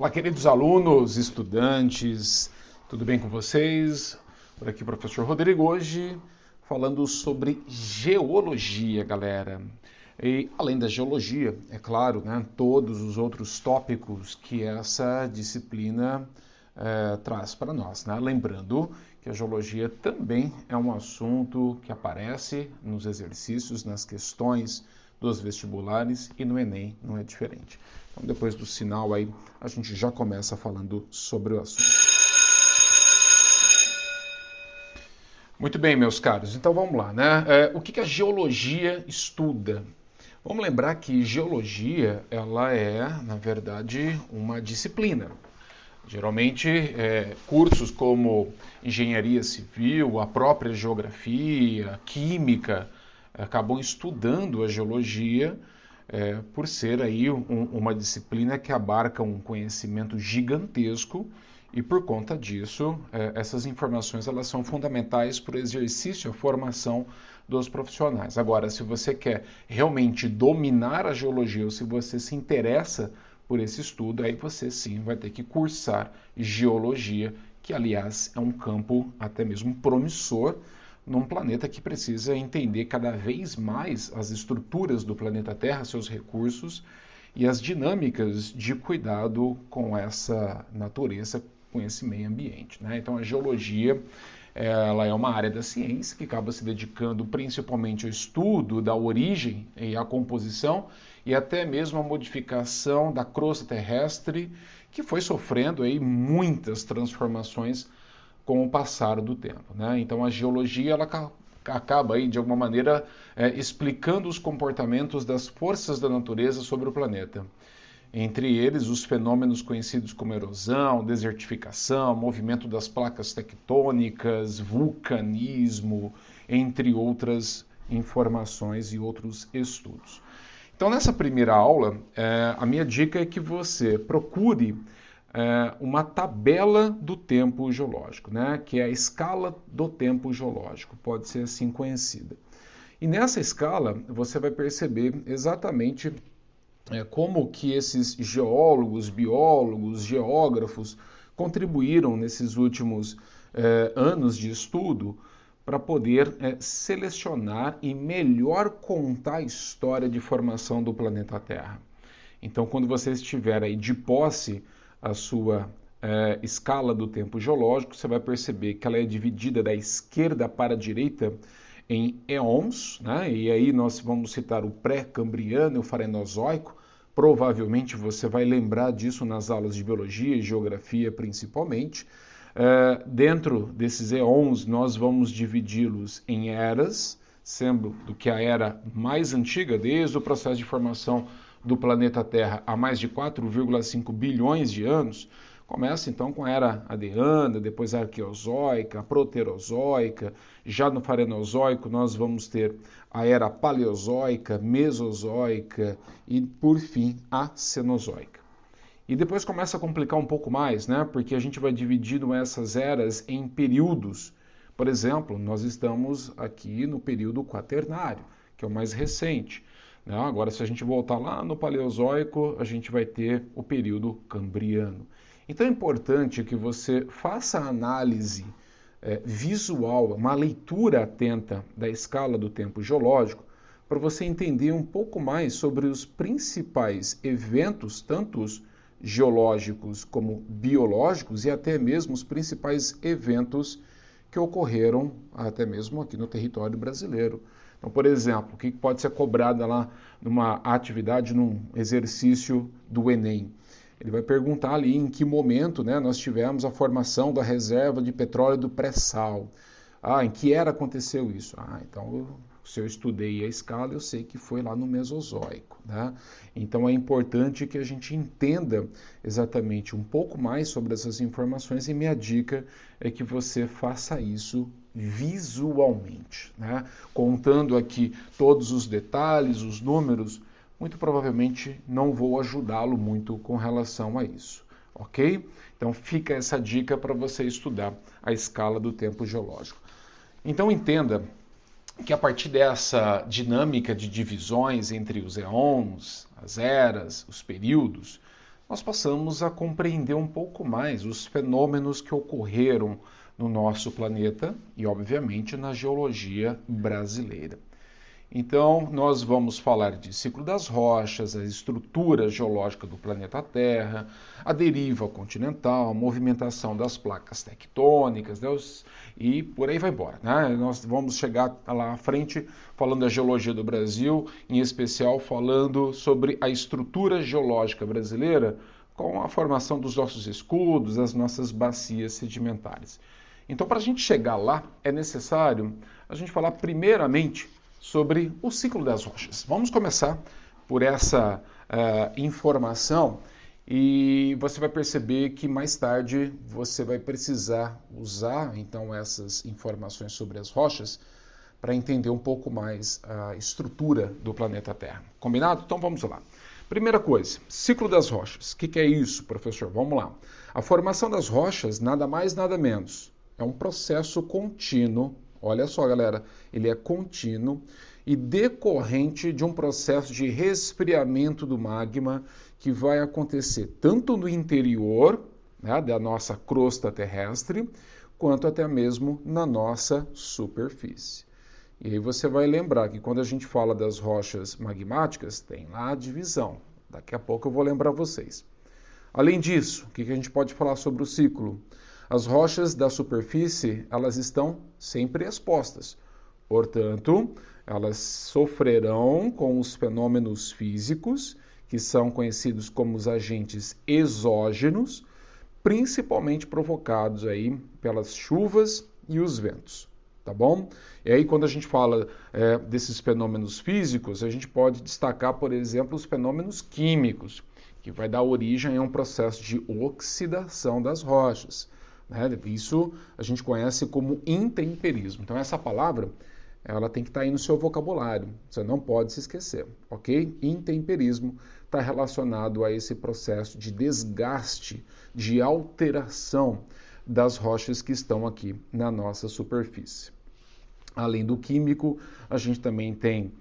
Olá, queridos alunos, estudantes, tudo bem com vocês? Por aqui, professor Rodrigo, hoje falando sobre geologia, galera. E além da geologia, é claro, né, todos os outros tópicos que essa disciplina traz para nós, né? Lembrando que a geologia também é um assunto que aparece nos exercícios, nas questões dos vestibulares e no Enem não é diferente. Então, depois do sinal aí, a gente já começa falando sobre o assunto. Muito bem, meus caros. Então, vamos lá, né? O que a geologia estuda? Vamos lembrar que geologia, ela é, na verdade, uma disciplina. Geralmente, cursos como engenharia civil, a própria geografia, química, acabam estudando a geologia por ser aí uma disciplina que abarca um conhecimento gigantesco e por conta disso, essas informações elas são fundamentais para o exercício e a formação dos profissionais. Agora, se você quer realmente dominar a geologia ou se você se interessa por esse estudo, aí você sim vai ter que cursar geologia, que aliás é um campo até mesmo promissor num planeta que precisa entender cada vez mais as estruturas do planeta Terra, seus recursos e as dinâmicas de cuidado com essa natureza, com esse meio ambiente, né? Então a geologia ela é uma área da ciência que acaba se dedicando principalmente ao estudo da origem e à composição e até mesmo à modificação da crosta terrestre, que foi sofrendo aí muitas transformações com o passar do tempo, né? Então a geologia ela acaba aí de alguma maneira explicando os comportamentos das forças da natureza sobre o planeta. Entre eles, os fenômenos conhecidos como erosão, desertificação, movimento das placas tectônicas, vulcanismo, entre outras informações e outros estudos. Então, nessa primeira aula, a minha dica é que você procure uma tabela do tempo geológico, né? Que é a escala do tempo geológico, pode ser assim conhecida. E nessa escala, você vai perceber exatamente como que esses geólogos, biólogos, geógrafos contribuíram nesses últimos anos de estudo para poder selecionar e melhor contar a história de formação do planeta Terra. Então, quando você estiver aí de posse a sua escala do tempo geológico, você vai perceber que ela é dividida da esquerda para a direita em eons, né? E aí nós vamos citar o pré-cambriano e o farenozoico. Provavelmente você vai lembrar disso nas aulas de biologia e geografia principalmente. Dentro desses eons, nós vamos dividi-los em eras, sendo que a era mais antiga, desde o processo de formação do planeta Terra há mais de 4,5 bilhões de anos, começa então com a era Adiana, depois a Arqueozoica, a Proterozoica, já no Farenozoico nós vamos ter a era Paleozoica, Mesozoica e, por fim, a Cenozoica. E depois começa a complicar um pouco mais, né? Porque a gente vai dividindo essas eras em períodos. Por exemplo, nós estamos aqui no período Quaternário, que é o mais recente. Agora, se a gente voltar lá no Paleozoico, a gente vai ter o período Cambriano. Então é importante que você faça a análise visual, uma leitura atenta da escala do tempo geológico, para você entender um pouco mais sobre os principais eventos, tanto os geológicos como biológicos, e até mesmo os principais eventos que ocorreram até mesmo aqui no território brasileiro. Então, por exemplo, o que pode ser cobrado lá numa atividade, num exercício do Enem? Ele vai perguntar ali em que momento, né, nós tivemos a formação da reserva de petróleo do pré-sal. Em que era aconteceu isso? Então, se eu estudei a escala, eu sei que foi lá no Mesozoico, né? Então é importante que a gente entenda exatamente um pouco mais sobre essas informações e minha dica é que você faça isso visualmente, né? Contando aqui todos os detalhes, os números, muito provavelmente não vou ajudá-lo muito com relação a isso, ok? Então fica essa dica para você estudar a escala do tempo geológico. Então entenda que a partir dessa dinâmica de divisões entre os eons, as eras, os períodos, nós passamos a compreender um pouco mais os fenômenos que ocorreram no nosso planeta e, obviamente, na geologia brasileira. Então, nós vamos falar de ciclo das rochas, a estrutura geológica do planeta Terra, a deriva continental, a movimentação das placas tectônicas, e por aí vai embora, né? Nós vamos chegar lá à frente falando da geologia do Brasil, em especial falando sobre a estrutura geológica brasileira com a formação dos nossos escudos, as nossas bacias sedimentares. Então, para a gente chegar lá, é necessário a gente falar primeiramente sobre o ciclo das rochas. Vamos começar por essa informação e você vai perceber que mais tarde você vai precisar usar então essas informações sobre as rochas para entender um pouco mais a estrutura do planeta Terra. Combinado? Então vamos lá. Primeira coisa, ciclo das rochas. O que é isso, professor? Vamos lá. A formação das rochas, nada mais, nada menos, é um processo contínuo. Olha só, galera, ele é contínuo e decorrente de um processo de resfriamento do magma que vai acontecer tanto no interior, né, da nossa crosta terrestre, quanto até mesmo na nossa superfície. E aí você vai lembrar que quando a gente fala das rochas magmáticas, tem lá a divisão. Daqui a pouco eu vou lembrar vocês. Além disso, o que a gente pode falar sobre o ciclo? As rochas da superfície, elas estão sempre expostas. Portanto, elas sofrerão com os fenômenos físicos, que são conhecidos como os agentes exógenos, principalmente provocados aí pelas chuvas e os ventos. Tá bom? E aí, quando a gente fala desses fenômenos físicos, a gente pode destacar, por exemplo, os fenômenos químicos, que vai dar origem a um processo de oxidação das rochas. Isso a gente conhece como intemperismo. Então, essa palavra ela tem que estar aí no seu vocabulário. Você não pode se esquecer, ok? Intemperismo está relacionado a esse processo de desgaste, de alteração das rochas que estão aqui na nossa superfície. Além do químico, a gente também tem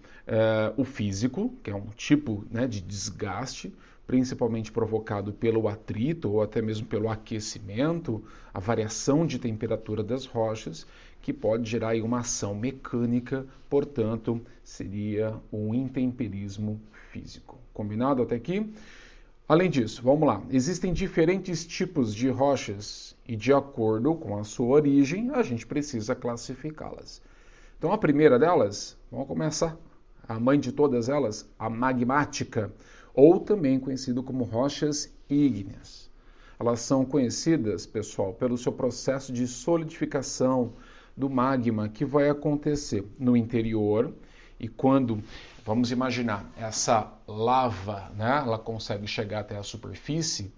o físico, que é um tipo de desgaste, principalmente provocado pelo atrito ou até mesmo pelo aquecimento, a variação de temperatura das rochas, que pode gerar aí uma ação mecânica, portanto, seria um intemperismo físico. Combinado até aqui? Além disso, vamos lá, existem diferentes tipos de rochas e de acordo com a sua origem, a gente precisa classificá-las. Então, a primeira delas, vamos começar, a mãe de todas elas, a magmática, ou também conhecido como rochas ígneas. Elas são conhecidas, pessoal, pelo seu processo de solidificação do magma que vai acontecer no interior e quando, vamos imaginar, essa lava, ela consegue chegar até a superfície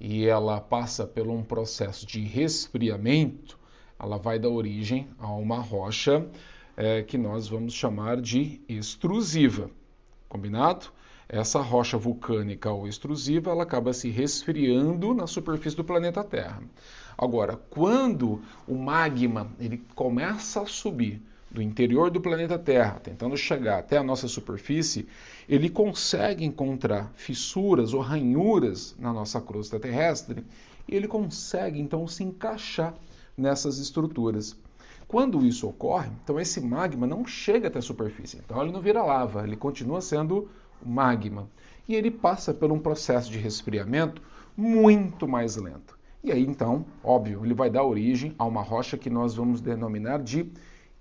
e ela passa por um processo de resfriamento, ela vai dar origem a uma rocha que nós vamos chamar de extrusiva. Combinado? Essa rocha vulcânica ou extrusiva, ela acaba se resfriando na superfície do planeta Terra. Agora, quando o magma ele começa a subir do interior do planeta Terra, tentando chegar até a nossa superfície, ele consegue encontrar fissuras ou ranhuras na nossa crosta terrestre e ele consegue, então, se encaixar nessas estruturas. Quando isso ocorre, então esse magma não chega até a superfície, então ele não vira lava, ele continua sendo magma. E ele passa por um processo de resfriamento muito mais lento. E aí, então, óbvio, ele vai dar origem a uma rocha que nós vamos denominar de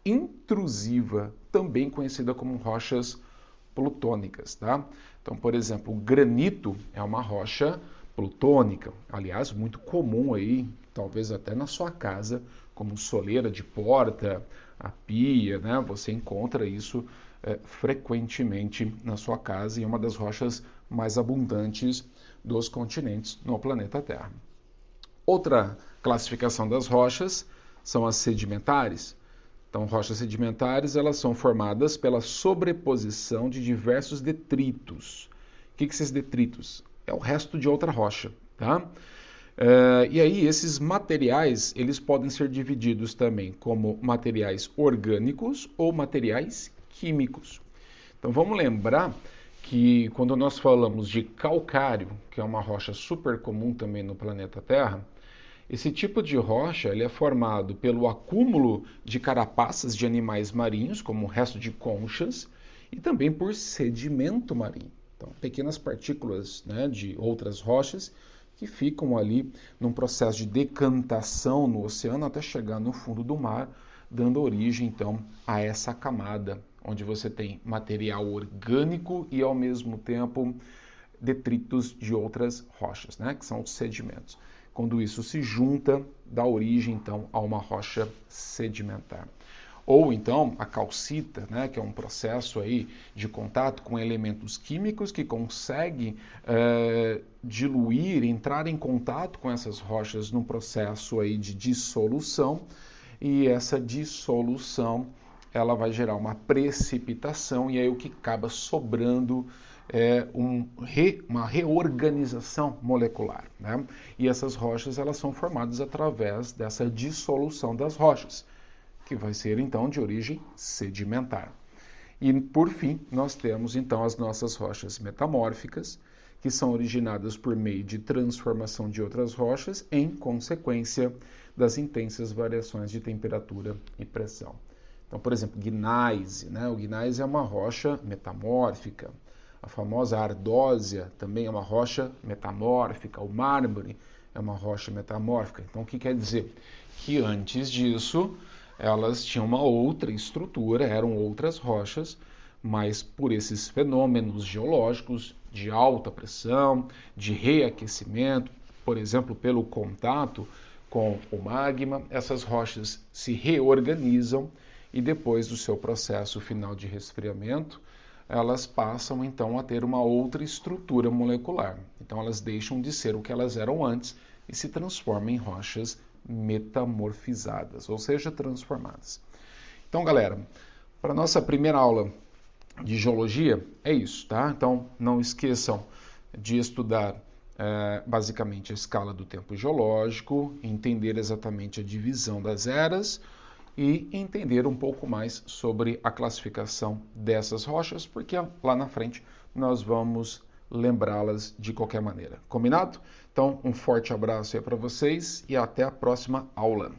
intrusiva, também conhecida como rochas plutônicas, tá? Então, por exemplo, o granito é uma rocha plutônica, aliás, muito comum aí, talvez até na sua casa, como soleira de porta, a pia, Você encontra isso frequentemente na sua casa e é uma das rochas mais abundantes dos continentes no planeta Terra. Outra classificação das rochas são as sedimentares. Então, rochas sedimentares elas são formadas pela sobreposição de diversos detritos. O que são esses detritos? É o resto de outra rocha, tá? E aí, esses materiais eles podem ser divididos também como materiais orgânicos ou materiais químicos. Então, vamos lembrar que quando nós falamos de calcário, que é uma rocha super comum também no planeta Terra, esse tipo de rocha ele é formado pelo acúmulo de carapaças de animais marinhos, como o resto de conchas, e também por sedimento marinho. Então, pequenas partículas, né, de outras rochas que ficam ali num processo de decantação no oceano até chegar no fundo do mar, dando origem então a essa camada, onde você tem material orgânico e ao mesmo tempo detritos de outras rochas, né, que são os sedimentos. Quando isso se junta, dá origem então a uma rocha sedimentar. Ou então a calcita, né, que é um processo aí de contato com elementos químicos que consegue diluir, entrar em contato com essas rochas num processo aí de dissolução, e essa dissolução ela vai gerar uma precipitação, e aí o que acaba sobrando é uma reorganização molecular, né? E essas rochas elas são formadas através dessa dissolução das rochas, que vai ser então de origem sedimentar. E por fim, nós temos então as nossas rochas metamórficas, que são originadas por meio de transformação de outras rochas em consequência das intensas variações de temperatura e pressão. Então, por exemplo, gneiss, né? O gneiss é uma rocha metamórfica. A famosa ardósia também é uma rocha metamórfica. O mármore é uma rocha metamórfica. Então, o que quer dizer? Que antes disso, elas tinham uma outra estrutura, eram outras rochas, mas por esses fenômenos geológicos de alta pressão, de reaquecimento, por exemplo, pelo contato com o magma, essas rochas se reorganizam e depois do seu processo final de resfriamento, elas passam então a ter uma outra estrutura molecular. Então elas deixam de ser o que elas eram antes e se transformam em rochas metamorfizadas, ou seja, transformadas. Então, galera, para a nossa primeira aula de geologia é isso, tá? Então, não esqueçam de estudar basicamente a escala do tempo geológico, entender exatamente a divisão das eras e entender um pouco mais sobre a classificação dessas rochas, porque lá na frente nós vamos lembrá-las de qualquer maneira. Combinado? Então, um forte abraço aí para vocês e até a próxima aula.